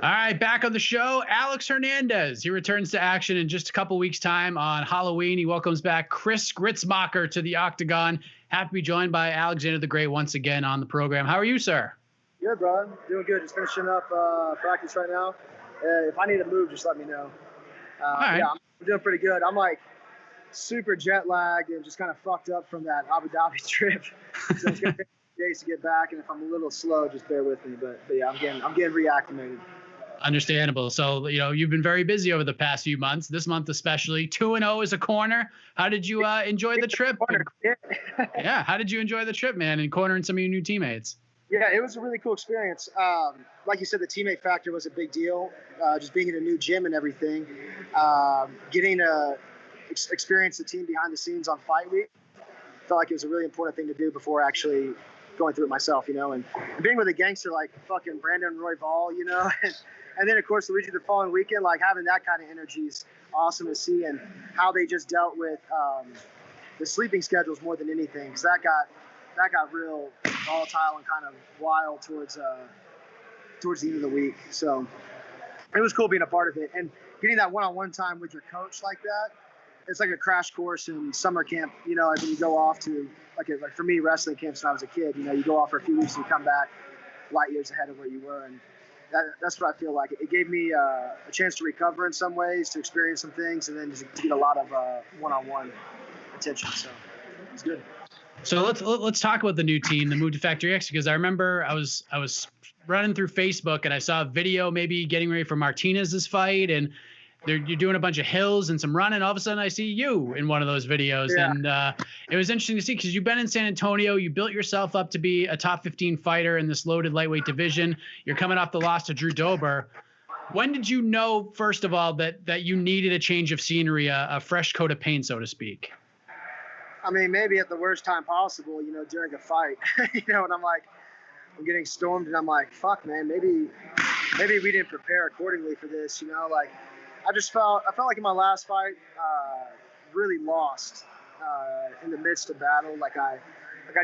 All right, back on the show, Alex Hernandez. He returns to action in just a couple weeks' time on Halloween. He welcomes back Chris Gruetzemacher to the Octagon. Happy to be joined by Alexander the Great once again on the program. How are you, sir? Good, bro. Doing good. Just finishing up practice right now. If I need to move, just let me know. All right. Yeah, I'm doing pretty good. I'm like super jet lagged and just kind of fucked up from that Abu Dhabi trip. So it's gonna take days to get back, and if I'm a little slow, just bear with me. But yeah, I'm getting reacclimated. Understandable. So, you've been very busy over the past few months, this month especially. 2-0 as a corner. How did you enjoy the trip? Yeah, how did you enjoy the trip, man, and cornering some of your new teammates? Yeah, it was a really cool experience. Like you said, the teammate factor was a big deal. Just being in a new gym and everything. Getting to experience the team behind the scenes on fight week. Felt like it was a really important thing to do before actually going through it myself, and being with a gangster like fucking Brandon Royval, and then of course Luigi the following weekend, like having that kind of energy is awesome to see, and how they just dealt with the sleeping schedules more than anything, because that got real volatile and kind of wild towards the end of the week. So it was cool being a part of it and getting that one-on-one time with your coach like that. It's like a crash course in summer camp, like when you go off to like for me, wrestling camps when I was a kid, you go off for a few weeks and you come back light years ahead of where you were. And that's what I feel like. It gave me a chance to recover in some ways, to experience some things, and then just to get a lot of one-on-one attention. So it's good. So let's talk about the new team, the move to Factory X, because I remember I was running through Facebook and I saw a video maybe getting ready for Martinez's fight, and you're doing a bunch of hills and some running. All of a sudden I see you in one of those videos. Yeah. And it was interesting to see, because you've been in San Antonio, you built yourself up to be a top 15 fighter in this loaded lightweight division. You're coming off the loss to Drew Dober. When did you know, first of all, that you needed a change of scenery, a fresh coat of paint, so to speak? I mean, maybe at the worst time possible, during a fight, and I'm getting stormed and I'm like, fuck, man, maybe we didn't prepare accordingly for this, I felt like in my last fight, really lost in the midst of battle. Like I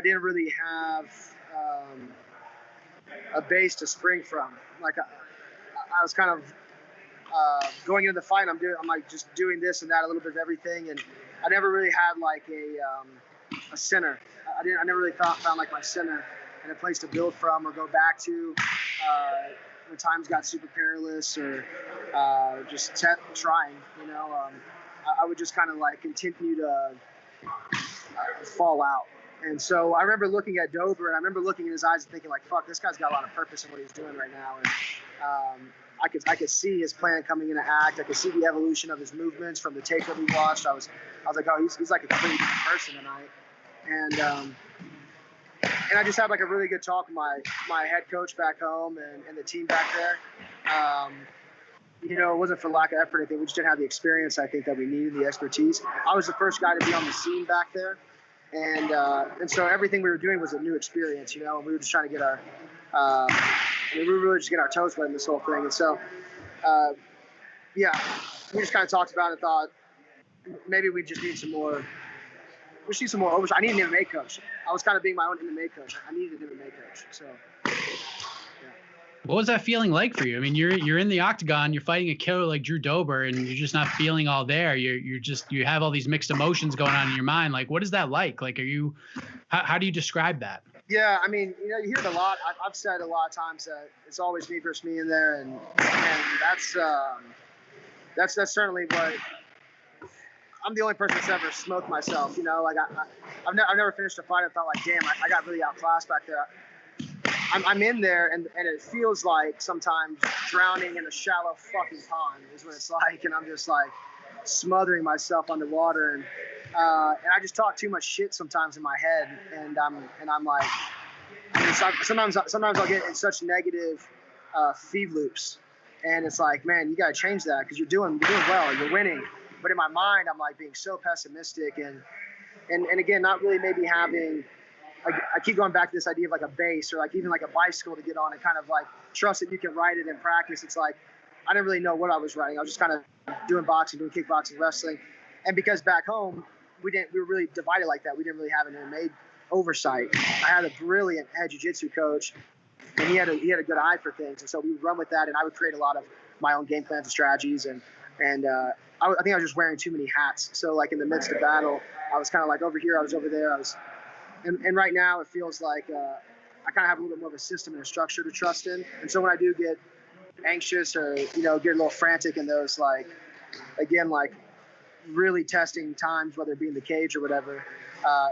didn't really have a base to spring from. Like I was kind of going into the fight. I'm like just doing this and that, a little bit of everything, and I never really had like a center. I never really found like my center and a place to build from or go back to. When times got super perilous or just trying, I would just kind of like continue to fall out. And so I remember looking at Dober, and I remember looking in his eyes and thinking like, fuck, this guy's got a lot of purpose in what he's doing right now. And I could see his plan coming into act. I could see the evolution of his movements from the tape that we watched. I was like, oh, he's like a completely different person tonight. And I just had like a really good talk with my head coach back home and the team back there. It wasn't for lack of effort or anything. We just didn't have the experience, I think, that we needed, the expertise. I was the first guy to be on the scene back there. And so everything we were doing was a new experience, and we were just trying to get we were really just getting our toes wet in this whole thing. And so, we just kind of talked about it and thought maybe we just need some more. We just need some more oversight. I need an MMA coach. I was kind of being my own MMA coach. I needed an MMA coach. So, yeah. What was that feeling like for you? I mean, you're in the octagon, you're fighting a killer like Drew Dober, and you're just not feeling all there. You have all these mixed emotions going on in your mind. Like, what is that like? Like, how do you describe that? Yeah, I mean, you hear it a lot. I've said a lot of times that it's always me versus me in there, and that's certainly what. I'm the only person that's ever smoked myself, like I've never finished a fight and thought like, damn, I got really outclassed back there. I'm in there and it feels like sometimes drowning in a shallow fucking pond is what it's like, and I'm just like smothering myself underwater, and I just talk too much shit sometimes in my head, and I'm like, sometimes I'll get in such negative feed loops, and it's like, man, you gotta change that because you're doing well, you're winning. But in my mind, I'm like being so pessimistic and again, not really maybe having, I keep going back to this idea of like a base or like even like a bicycle to get on and kind of like trust that you can ride it in practice. It's like, I didn't really know what I was riding. I was just kind of doing boxing, doing kickboxing, wrestling. And because back home, we were really divided like that. We didn't really have an MMA oversight. I had a brilliant head jiu-jitsu coach and he had a good eye for things, and so we would run with that, and I would create a lot of my own game plans and strategies, and I think I was just wearing too many hats. So like in the midst of battle, I was kind of like over here, I was over there, and right now it feels like I kind of have a little bit more of a system and a structure to trust in, and so when I do get anxious or get a little frantic in those like really testing times, whether it be in the cage or whatever,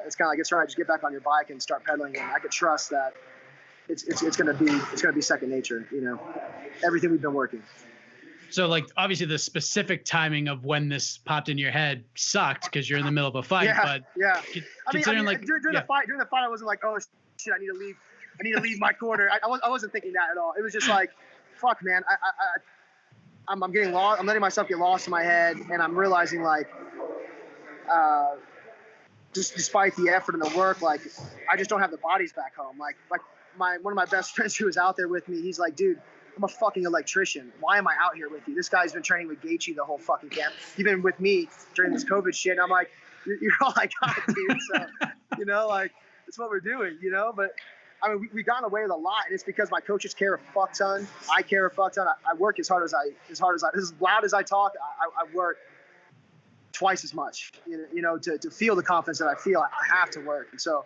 it's kind of like it's right. Just get back on your bike and start pedaling, and I could trust that it's gonna be second nature. Everything we've been working. So like obviously the specific timing of when this popped in your head sucked because you're in the middle of a fight. Yeah, but yeah. Considering during the fight, I wasn't like, oh shit, I need to leave my corner. I wasn't thinking that at all. It was just like, fuck, man, I'm getting lost. I'm letting myself get lost in my head, and I'm realizing like, just despite the effort and the work, like I just don't have the bodies back home. Like one of my best friends who was out there with me, he's like, dude, I'm a fucking electrician. Why am I out here with you? This guy's been training with Gaethje the whole fucking camp. You've been with me during this COVID shit. And I'm like, you're all I got, dude. So, like it's what we're doing, But I mean, we've gotten away with a lot, and it's because my coaches care a fuck ton. I care a fuck ton. I work as loud as I talk. I work twice as much, to feel the confidence that I feel. I have to work, and so.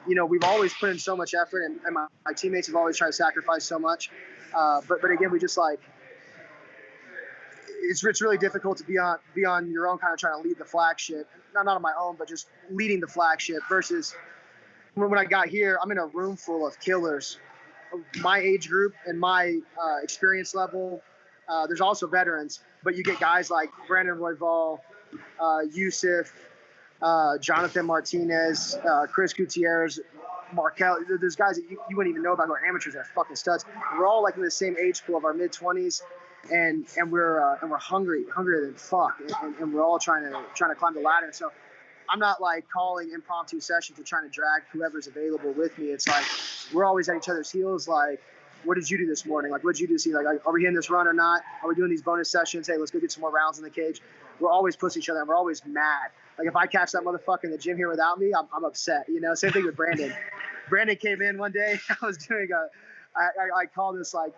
We've always put in so much effort, and my teammates have always tried to sacrifice so much. But again, we just like it's really difficult to be on your own, kind of trying to lead the flagship. Not on my own, but just leading the flagship. Versus when I got here, I'm in a room full of killers, my age group and my experience level. There's also veterans, but you get guys like Brandon Royval, Yusuf. Jonathan Martinez, Chris Gutierrez, Markel. There's guys that you wouldn't even know about who are amateurs that are fucking studs. We're all like in the same age pool of our mid-20s, and we're hungrier than fuck, and we're all trying to climb the ladder. So I'm not like calling impromptu sessions and trying to drag whoever's available with me. It's like we're always at each other's heels. Like, what did you do this morning? Like, what did you do? See, like, are we hitting this run or not? Are we doing these bonus sessions? Hey, let's go get some more rounds in the cage. We're always pushing each other, and we're always mad. Like, if I catch that motherfucker in the gym here without me, I'm upset. Same thing with Brandon. Brandon came in one day. I was doing I called this, like,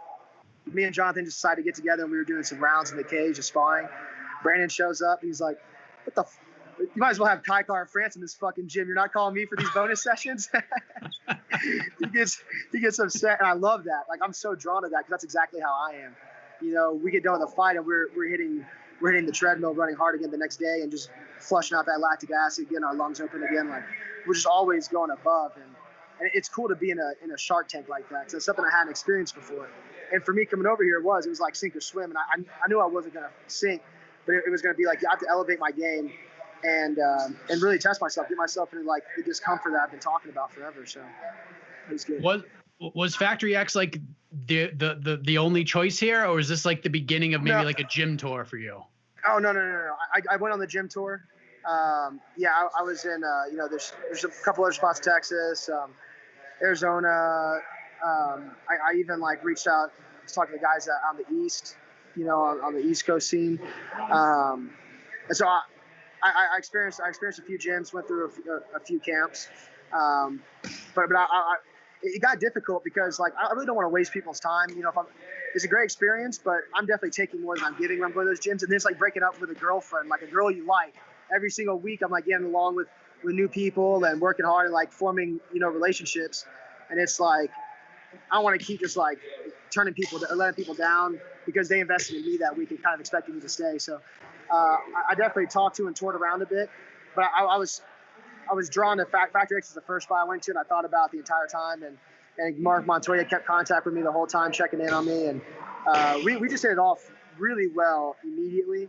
me and Jonathan just decided to get together, and we were doing some rounds in the cage, just sparring. Brandon shows up. He's like, what the you might as well have Kai Car France in this fucking gym. You're not calling me for these bonus sessions? He gets upset, and I love that. Like, I'm so drawn to that because that's exactly how I am. We get done with a fight, and we're hitting the treadmill, running hard again the next day, and just flushing out that lactic acid, getting our lungs open again. Like, we're just always going above, and it's cool to be in a Shark Tank like that. So it's something I hadn't experienced before. And for me coming over here, it was like sink or swim, and I knew I wasn't gonna sink, but it was gonna be like, you have to elevate my game. And really test myself, get myself into like the discomfort that I've been talking about forever. So it was good. Was Factory X like the only choice here, or is this like the beginning of maybe like a gym tour for you? Oh no. I went on the gym tour. I was in there's a couple other spots, Texas, Arizona. I even like reached out to talk to the guys on the East, on the East Coast scene. And so I experienced a few gyms, went through a few camps, but it got difficult because like I really don't want to waste people's time. It's a great experience, but I'm definitely taking more than I'm giving when I'm going to those gyms. And then it's like breaking up with a girlfriend, like a girl you like. Every single week, I'm like getting along with new people and working hard and like forming relationships. And it's like I don't want to keep just like letting people down because they invested in me that week and kind of expecting me to stay. So. I definitely talked to and toured around a bit, but I was drawn to Factory X as the first spot I went to, and I thought about the entire time. And Mark Montoya kept contact with me the whole time, checking in on me, and we just hit it off really well immediately.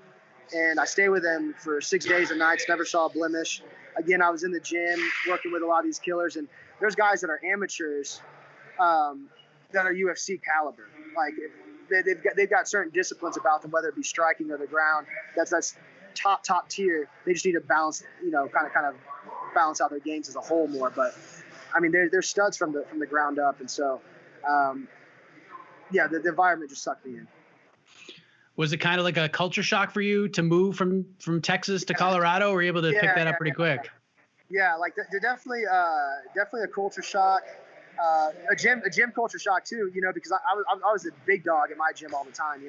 And I stayed with him for 6 days and nights, never saw a blemish. Again, I was in the gym working with a lot of these killers, and there's guys that are amateurs that are UFC caliber, like. They've got certain disciplines about them, whether it be striking or the ground. That's top tier. They just need to balance, kind of balance out their games as a whole more. But I mean, they're studs from the ground up, and so the environment just sucked me in. Was it kind of like a culture shock for you to move from Texas to Colorado? Or were you able to pick that up pretty quick? Yeah, like they're definitely a culture shock. a gym culture shock too, because I was the big dog at my gym all the time.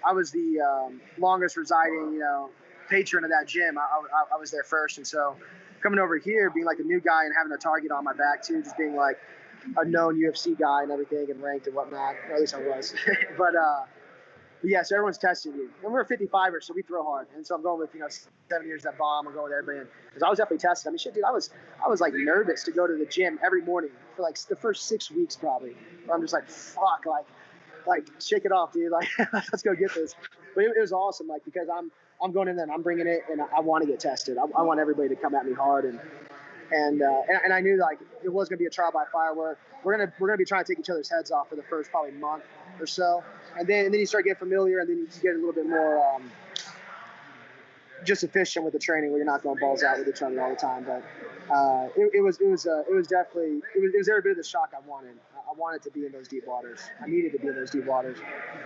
I was the longest residing, patron of that gym. I was there first. And so coming over here, being like a new guy and having a target on my back too, just being like a known UFC guy and everything and ranked and whatnot, or at least I was. but yeah, so everyone's testing you. And we're 55ers, so we throw hard. And so I'm going with, 7 years that bomb. I'm going with everybody. Because I was definitely tested. I mean, shit, dude, I was like nervous to go to the gym every morning for like the first 6 weeks probably. Where I'm just like, fuck, like shake it off, dude. Like, let's go get this. But it was awesome, like, because I'm going in there and I'm bringing it and I want to get tested. I want everybody to come at me hard. And I knew like it was going to be a trial by fire where we're gonna be trying to take each other's heads off for the first probably month or so, and then you start getting familiar, and then you get a little bit more just efficient with the training where you're not going balls out with each other all the time. But it was definitely every bit of the shock I wanted. I wanted to be in those deep waters. I needed to be in those deep waters,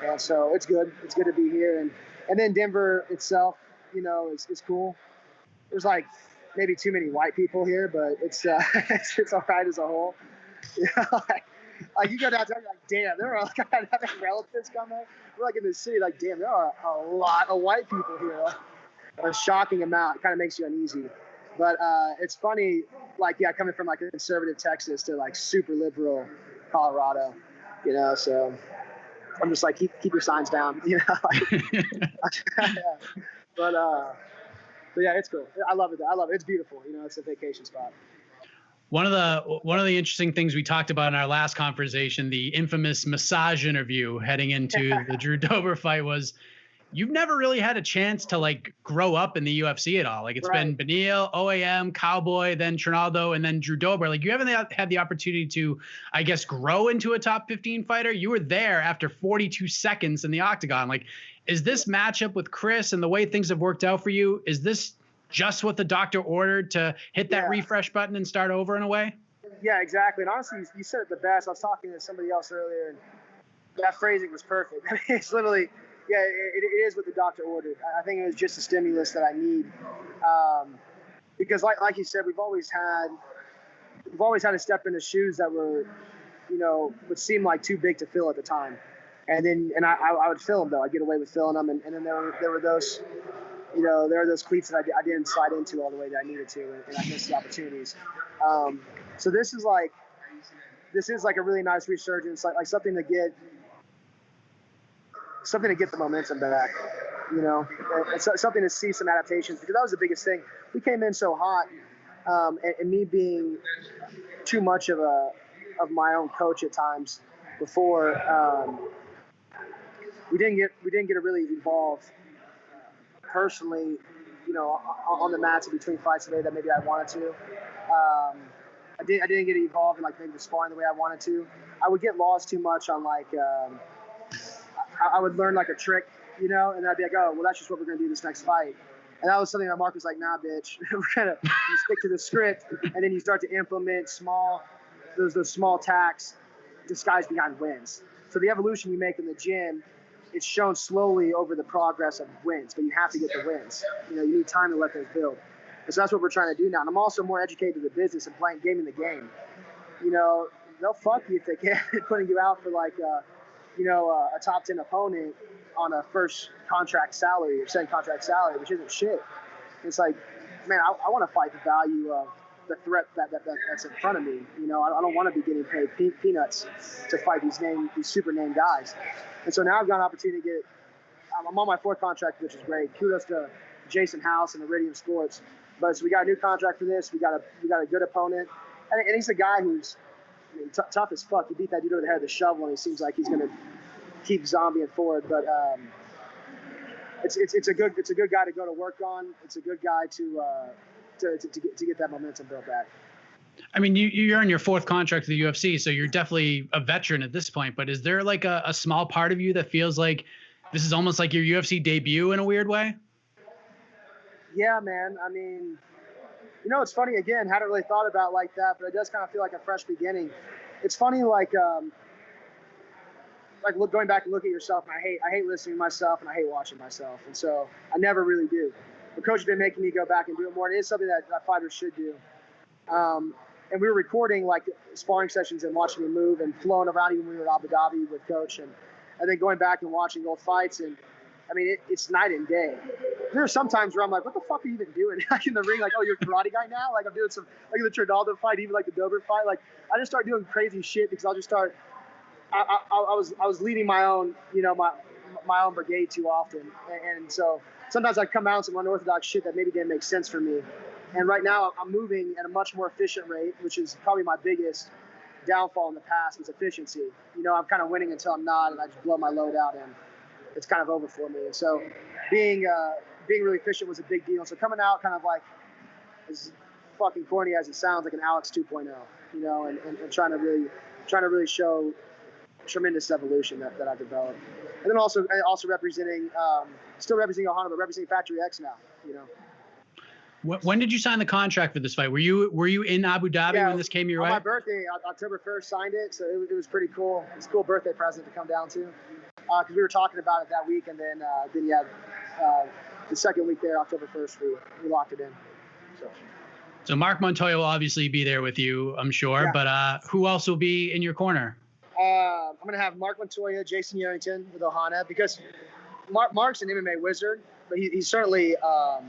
and so it's good. It's good to be here, and then Denver itself, is cool. There's like maybe too many white people here, but it's it's all right as a whole. Like you go downtown, you're like, damn, there are like having relatives coming. We're like in the city, like, damn, there are a lot of white people here. A shocking amount. It kind of makes you uneasy. But it's funny, like, yeah, coming from like a conservative Texas to like super liberal Colorado, so I'm just like, keep your signs down, But yeah, it's cool. I love it. It's beautiful. It's a vacation spot. One of the interesting things we talked about in our last conversation, the infamous massage interview heading into the Drew Dober fight, was you've never really had a chance to like grow up in the UFC at all. Like it's been Beneil, OAM, Cowboy, then Trinaldo, and then Drew Dober. Like you haven't had the opportunity to, I guess, grow into a top 15 fighter. You were there after 42 seconds in the octagon. Like, is this matchup with Chris and the way things have worked out for you, is this just what the doctor ordered to hit that refresh button and start over in a way? Yeah, exactly. And honestly, you said it the best. I was talking to somebody else earlier, and that phrasing was perfect. I mean, it's literally, yeah, it is what the doctor ordered. I think it was just a stimulus that I need. Because like you said, we've always had to step into shoes that were, would seem like too big to fill at the time. And I would fill them though. I'd get away with filling them. And then there were those, there are those cleats that I didn't slide into all the way that I needed to, and I missed the opportunities. So this is like a really nice resurgence, like something to get the momentum back, and something to see some adaptations, because that was the biggest thing. We came in so hot, and me being too much of my own coach at times before, we didn't get to really evolve personally, on the mats in between fights today that maybe I wanted to. I didn't get evolved in like maybe the sparring the way I wanted to. I would get lost too much on like, I would learn like a trick, and I'd be like, oh, well, that's just what we're going to do this next fight. And that was something that Mark was like, nah, bitch, we're going to stick to the script. And then you start to implement those small tacks disguised behind wins. So the evolution you make in the gym, it's shown slowly over the progress of wins, but you have to get the wins. You need time to let those build. And so that's what we're trying to do now. And I'm also more educated in the business and gaming the game. They'll fuck you if they can, putting you out for like, a top 10 opponent on a first contract salary or second contract salary, which isn't shit. It's like, man, I want to fight the value of the threat that's in front of me. I don't want to be getting paid peanuts to fight these super named guys. And so now I've got an opportunity to I'm on my fourth contract, which is great. Kudos to Jason House and Iridium Sports. But so we got a new contract for this. We got a good opponent, and he's a guy who's tough as fuck. He beat that dude over the head with a shovel, and he seems like he's gonna keep zombieing forward. But it's a good guy to go to work on. It's a good guy to get that momentum built back. I mean, you're on your fourth contract with the UFC, so you're definitely a veteran at this point. But is there like a small part of you that feels like this is almost like your UFC debut in a weird way? Yeah, man. I mean, it's funny. Again, hadn't really thought about like that, but it does kind of feel like a fresh beginning. It's funny, like going back and looking at yourself, and I hate listening to myself, and I hate watching myself, and so I never really do. The coach has been making me go back and do it more. It is something that fighters should do. And we were recording like sparring sessions and watching him move and flowing around even when we were in Abu Dhabi with coach. And then going back and watching old fights. And I mean, it's night and day. There are some times where I'm like, what the fuck are you even doing in the ring? Like, oh, you're a karate guy now? Like I'm doing some, like the Trinaldo fight, even like the Dober fight. Like I just start doing crazy shit because I'll just start, I was leading my own, my own brigade too often. And so sometimes I come out with some unorthodox shit that maybe didn't make sense for me. And right now I'm moving at a much more efficient rate, which is probably my biggest downfall in the past is efficiency. I'm kind of winning until I'm not, and I just blow my load out, and it's kind of over for me. And so being really efficient was a big deal. So coming out kind of like as fucking corny as it sounds, like an Alex 2.0, and trying to really show tremendous evolution that I've developed. And then also representing, still representing Ohana, but representing Factory X now, When did you sign the contract for this fight? Were you in Abu Dhabi when this came your way? On my birthday, October 1st, signed it. So it was pretty cool. It's a cool birthday present to come down to. Because we were talking about it that week, and then the second week there, October 1st, we locked it in. So Mark Montoya will obviously be there with you, I'm sure. Yeah. But who else will be in your corner? I'm going to have Mark Montoya, Jason Yerington with Ohana, because Mark's an MMA wizard, but he's certainly a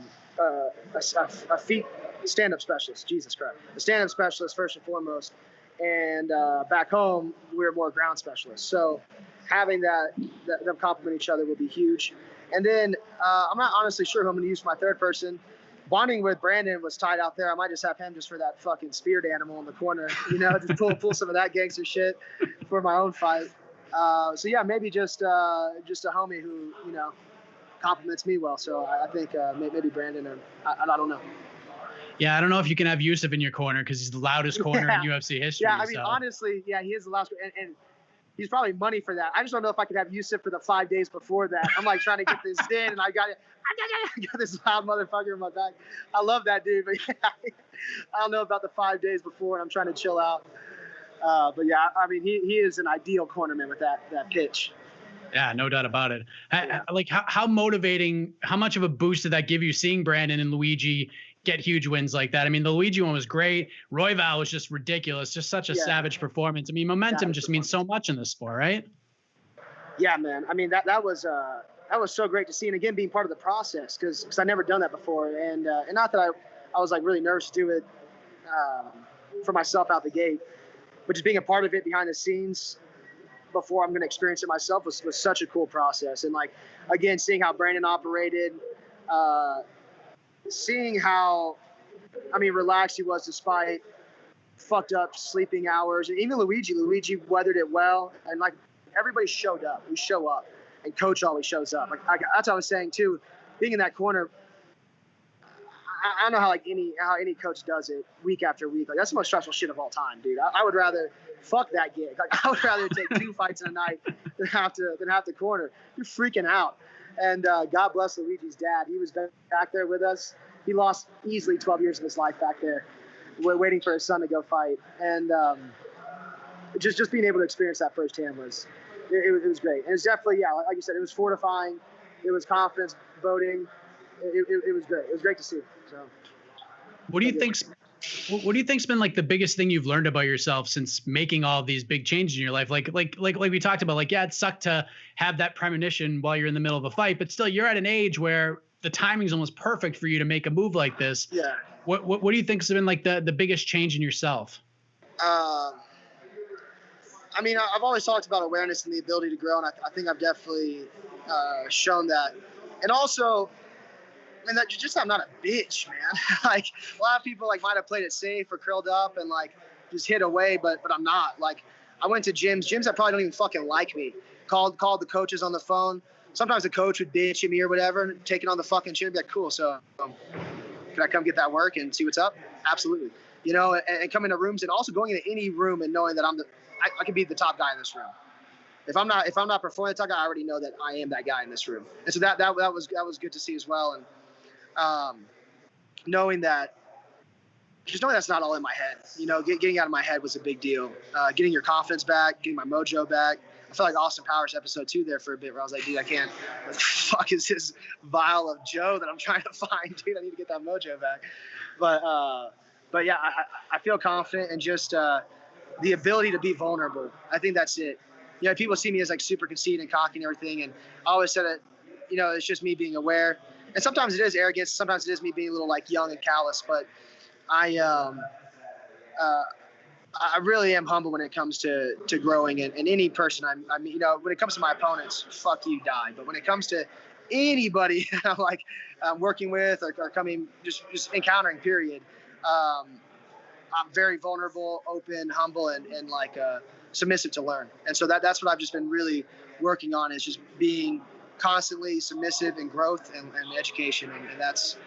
feet stand-up specialist. Jesus Christ. A stand-up specialist first and foremost. And back home, we're more ground specialists. So having them complement each other will be huge. And then I'm not honestly sure who I'm going to use for my third person. Bonding with Brandon was tight out there. I might just have him just for that fucking spirit animal in the corner, just pull some of that gangster shit for my own fight. So yeah, maybe just a homie who, compliments me well. So I think maybe Brandon, or I don't know. Yeah, I don't know if you can have Yusuf in your corner because he's the loudest corner in UFC history. Yeah, I mean, honestly, yeah, he is the loudest, and he's probably money for that. I just don't know if I could have Yusuf for the 5 days before that. I'm like trying to get this in, and I got this loud motherfucker in my back. I love that dude, but yeah, I don't know about the 5 days before, and I'm trying to chill out. But yeah, I mean, he is an ideal cornerman with that pitch. Yeah, no doubt about it. Like how motivating, how much of a boost did that give you seeing Brandon and Luigi get huge wins like that? I mean, the Luigi one was great. Royval was just ridiculous, just such a savage performance. I mean, momentum just means so much in this sport, right? Yeah, man. I mean, that was so great to see, and again, being part of the process because I never done that before, and not that I was like really nervous to do it for myself out the gate, but just being a part of it behind the scenes before I'm going to experience it myself was such a cool process. And like, again, seeing how Brandon operated, seeing how, relaxed he was despite fucked up sleeping hours. And even Luigi weathered it well. And like everybody showed up. We show up and coach always shows up. Like that's what I was saying too, being in that corner. I don't know how any coach does it week after week. Like that's the most stressful shit of all time, dude. I would rather fuck that gig. Like I would rather take 2 fights in a night than have to corner. You're freaking out. And God bless Luigi's dad. He was back there with us. He lost easily 12 years of his life back there, waiting for his son to go fight. And just being able to experience that firsthand was great. And it's definitely, yeah, like you said, it was fortifying. It was confidence voting. It was great. It was great to see. So, what do you think's been like the biggest thing you've learned about yourself since making all of these big changes in your life? Like we talked about, like, yeah, it sucked to have that premonition while you're in the middle of a fight, but still you're at an age where the timing's almost perfect for you to make a move like this. Yeah. What do you think's been like the biggest change in yourself? I've always talked about awareness and the ability to grow, and I think I've definitely shown that. And also, that just I'm not a bitch, man. Like a lot of people like might have played it safe or curled up and like just hit away, but I'm not. Like I went to gyms that probably don't even fucking like me. Called the coaches on the phone. Sometimes the coach would bitch at me or whatever, and take it on the fucking chin and be like, cool, so can I come get that work and see what's up? Absolutely. And come into rooms and also going into any room and knowing that I can be the top guy in this room. If I'm not performing the top guy, I already know that I am that guy in this room. And so that was good to see as well. And knowing that's not all in my head. Getting out of my head was a big deal. Getting your confidence back, getting my mojo back. I felt like Austin Powers episode 2 there for a bit where I was like, dude, I can't. What the fuck is this vial of Joe that I'm trying to find, dude? I need to get that mojo back. But but yeah, I feel confident and just the ability to be vulnerable. I think that's it. You know, people see me as like super conceited and cocky and everything, and I always said it. You know, it's just me being aware, and sometimes it is arrogance. Sometimes it is me being a little like young and callous. But I really am humble when it comes to growing, and any person I mean, you know, when it comes to my opponents, fuck you, die. But when it comes to anybody I'm like working with or coming, just encountering, period, I'm very vulnerable, open, humble, and like submissive to learn. And so that's what I've just been really working on, is just being constantly submissive in growth and education. And that's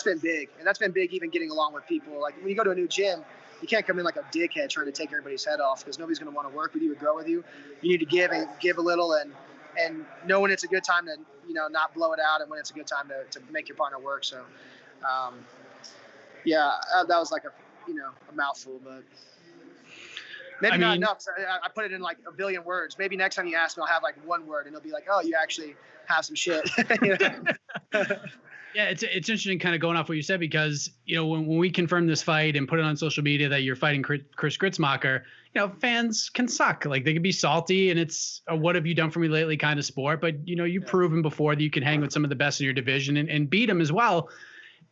been big. And that's been big even getting along with people. Like when you go to a new gym, you can't come in like a dickhead trying to take everybody's head off, because nobody's going to want to work with you or grow with you. You need to give a little and know when it's a good time to, you know, not blow it out, and when it's a good time to make your partner work. So, yeah, that was like a mouthful, but maybe not enough. I put it in like a billion words. Maybe next time you ask me, I'll have like one word, and it'll be like, oh, you actually have some shit. Yeah, it's interesting kind of going off what you said, because, you know, when we confirmed this fight and put it on social media that you're fighting Chris Gruetzemacher, you know, fans can suck. Like, they can be salty, and it's a what have you done for me lately kind of sport. But, you know, you've proven before that you can hang with some of the best in your division and beat them as well.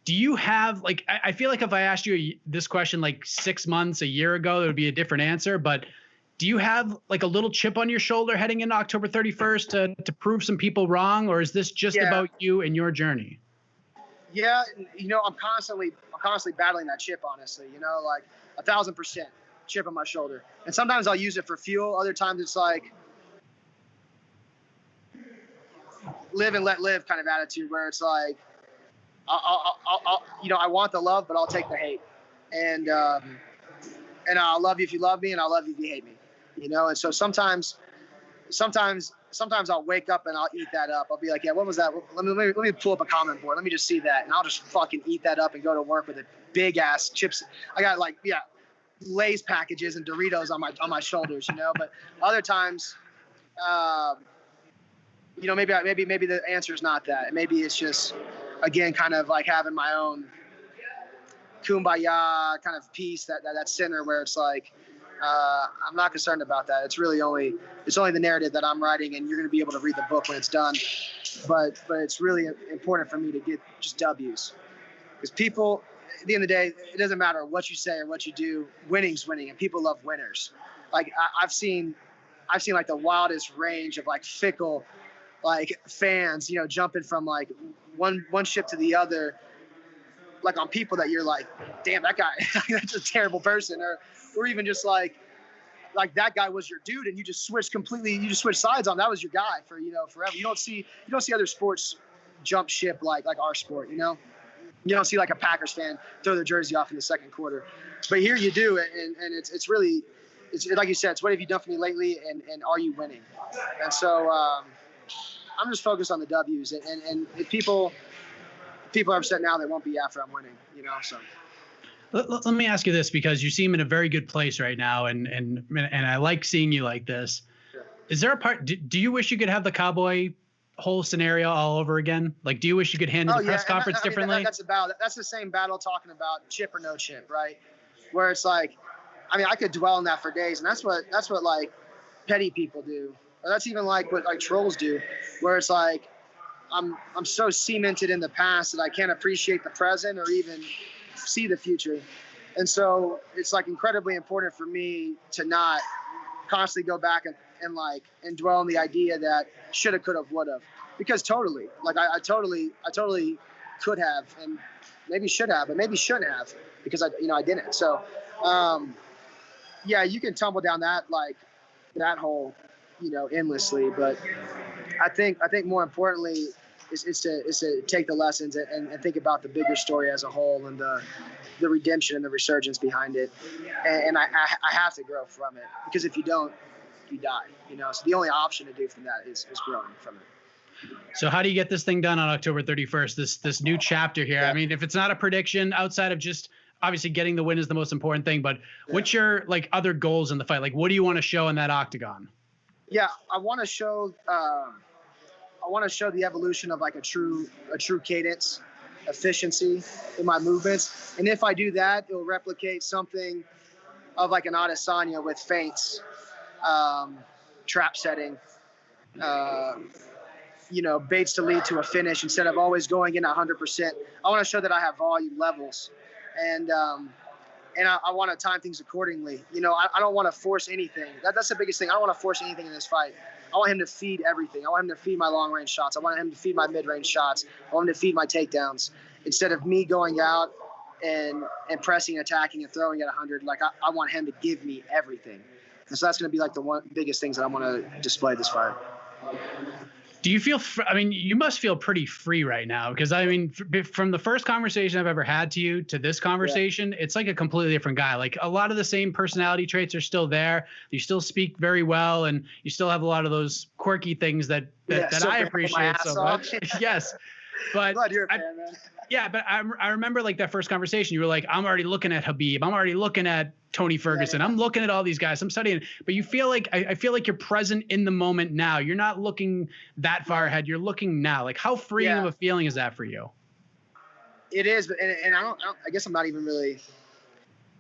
Do you have, like, I feel like if I asked you this question like 6 months, a year ago, it would be a different answer. But do you have like a little chip on your shoulder heading into October 31st to prove some people wrong? Or is this just about you and your journey? Yeah, you know, I'm constantly battling that chip, honestly, you know, like 1,000% chip on my shoulder. And sometimes I'll use it for fuel. Other times it's like live and let live kind of attitude, where it's like, I'll you know, I want the love, but I'll take the hate. And I'll love you if you love me, and I'll love you if you hate me, you know? And so sometimes I'll wake up and I'll eat that up. I'll be like, yeah, what was that? Let me pull up a comment board. Let me just see that. And I'll just fucking eat that up and go to work with a big ass chips. I got like, yeah, Lay's packages and Doritos on my shoulders, you know? But other times, you know, maybe the answer is not that. Maybe it's just, again, kind of like having my own kumbaya kind of peace, that center where it's like, I'm not concerned about that. It's only the narrative that I'm writing, and you're going to be able to read the book when it's done. But it's really important for me to get just W's, because people, at the end of the day, it doesn't matter what you say or what you do. Winning's winning, and people love winners. Like I've seen like the wildest range of like fickle, like fans, you know, jumping from like one ship to the other, like on people that you're like, damn, that guy, that's a terrible person, or even just like that guy was your dude, and you just switched sides on. That was your guy for, you know, forever. You don't see other sports jump ship like our sport, you know. You don't see like a Packers fan throw their jersey off in the second quarter, but here you do, and it's really, it's like you said, it's what have you done for me lately, and are you winning? And so I'm just focused on the W's, and if people are upset now, they won't be after I'm winning, you know. So let me ask you this, because you seem in a very good place right now, and I like seeing you like this. Sure. Is there a part? Do you wish you could have the Cowboy whole scenario all over again? Like, do you wish you could handle the press conference differently? That's the same battle talking about chip or no chip, right? Where it's like, I mean, I could dwell on that for days, and that's what like petty people do, or that's even like what like trolls do, where it's like, I'm so cemented in the past that I can't appreciate the present or even see the future. And so it's like incredibly important for me to not constantly go back and dwell on the idea that shoulda, coulda, woulda, because totally, like I totally could have, and maybe should have, but maybe shouldn't have, because I didn't. So yeah, you can tumble down that hole, you know, endlessly. But I think more importantly is to take the lessons and think about the bigger story as a whole, and the redemption and the resurgence behind it. And I have to grow from it, because if you don't, you die, you know. So the only option to do from that is growing from it. So how do you get this thing done on October 31st, this new chapter here? Yeah. I mean, if it's not a prediction, outside of just obviously getting the win is the most important thing, but what's your like other goals in the fight? Like, what do you want to show in that octagon? Yeah, I want to show the evolution of like a true cadence, efficiency in my movements. And if I do that, it'll replicate something of like an Adesanya with feints, trap setting, baits to lead to a finish instead of always going in 100%. I want to show that I have volume levels, and I want to time things accordingly. I don't want to force anything. That's the biggest thing. I don't want to force anything in this fight. I want him to feed everything. I want him to feed my long-range shots. I want him to feed my mid-range shots. I want him to feed my takedowns instead of me going out and pressing, attacking, and throwing at 100. Like, I want him to give me everything. And so that's going to be like the one biggest things that I want to display this fight. Do you feel, you must feel pretty free right now, because from the first conversation I've ever had to you to this conversation, It's like a completely different guy. Like, a lot of the same personality traits are still there. You still speak very well, and you still have a lot of those quirky things that I appreciate so much. Yes. But glad you're a fan, man. Yeah, but I remember like that first conversation. You were like, I'm already looking at Khabib. I'm already looking at Tony Ferguson. I'm looking at all these guys. I'm studying. But you feel like I feel like you're present in the moment now. You're not looking that far ahead. You're looking now. Like, how freeing of a feeling is that for you? It is, and I guess I'm not even really.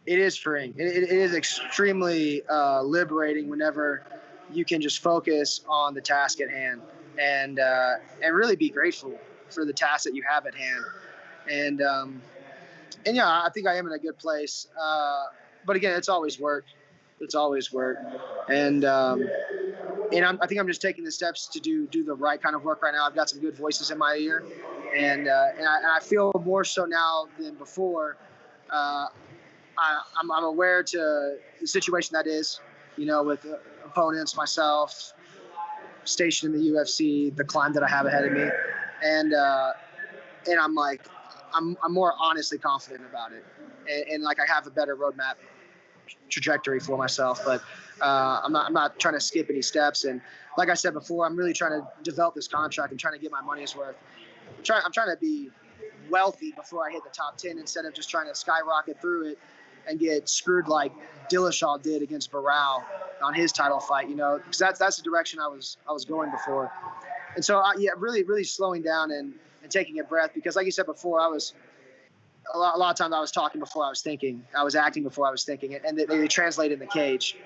It is freeing. It is extremely liberating whenever you can just focus on the task at hand and really be grateful for the task that you have at hand. And yeah, I think I am in a good place. But again, it's always work. It's always work. And I think I'm just taking the steps to do the right kind of work right now. I've got some good voices in my ear, and I feel more so now than before. I'm aware to the situation that is, with opponents, myself, stationed in the UFC, the climb that I have ahead of me, and I'm like, I'm more honestly confident about it, and like I have a better roadmap trajectory for myself. But I'm not trying to skip any steps. And like I said before, I'm really trying to develop this contract and trying to get my money's worth. I'm trying to be wealthy before I hit the top 10 instead of just trying to skyrocket through it and get screwed like Dillashaw did against Barao on his title fight. Because that's the direction I was going before. And so really, really slowing down and taking a breath, because like you said before, I was a lot of times I was talking before I was thinking. I was acting before I was thinking. And they translate in the cage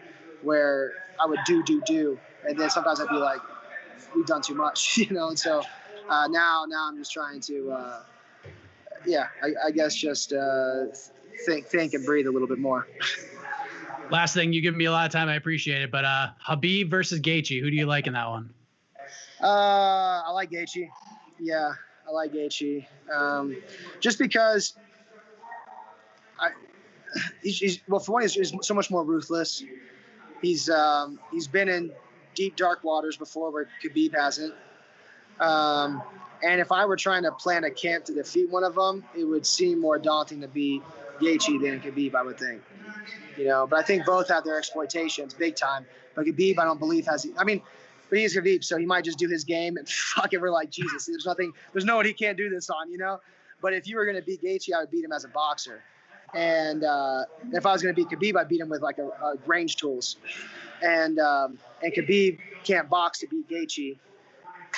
where I would do. And then sometimes I'd be like, we've done too much, And so now I'm just trying to, I guess just think and breathe a little bit more. Last thing, you give me a lot of time. I appreciate it. But Khabib versus Gaethje, who do you like in that one? I like Gaethje. Yeah, I like Gaethje. Just because for one, he's so much more ruthless. He's been in deep, dark waters before where Khabib hasn't. And if I were trying to plan a camp to defeat one of them, it would seem more daunting to beat Gaethje than Khabib, I would think. But I think both have their exploitations big time. But Khabib, I don't believe but he's Khabib, so he might just do his game and fuck it. We're like, Jesus, there's no one he can't do this on, But if you were going to beat Gaethje, I would beat him as a boxer. And if I was going to beat Khabib, I'd beat him with like a range tools. And Khabib can't box to beat Gaethje,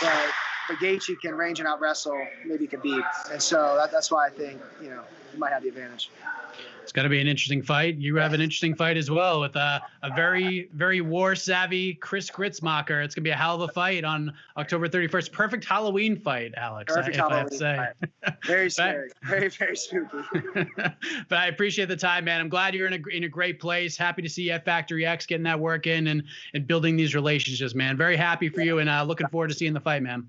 but Gaethje can range and out wrestle maybe Khabib. And so that's why I think, he might have the advantage. It's going to be an interesting fight. You have an interesting fight as well with a very, very war-savvy Chris Gruetzemacher. It's going to be a hell of a fight on October 31st. Perfect Halloween fight, Alex. Perfect Halloween I have to say. Fight. Very scary. Very, very spooky. But I appreciate the time, man. I'm glad you're in a great place. Happy to see you at Factory X, getting that work in and building these relationships, man. Very happy for you, and looking forward to seeing the fight, man.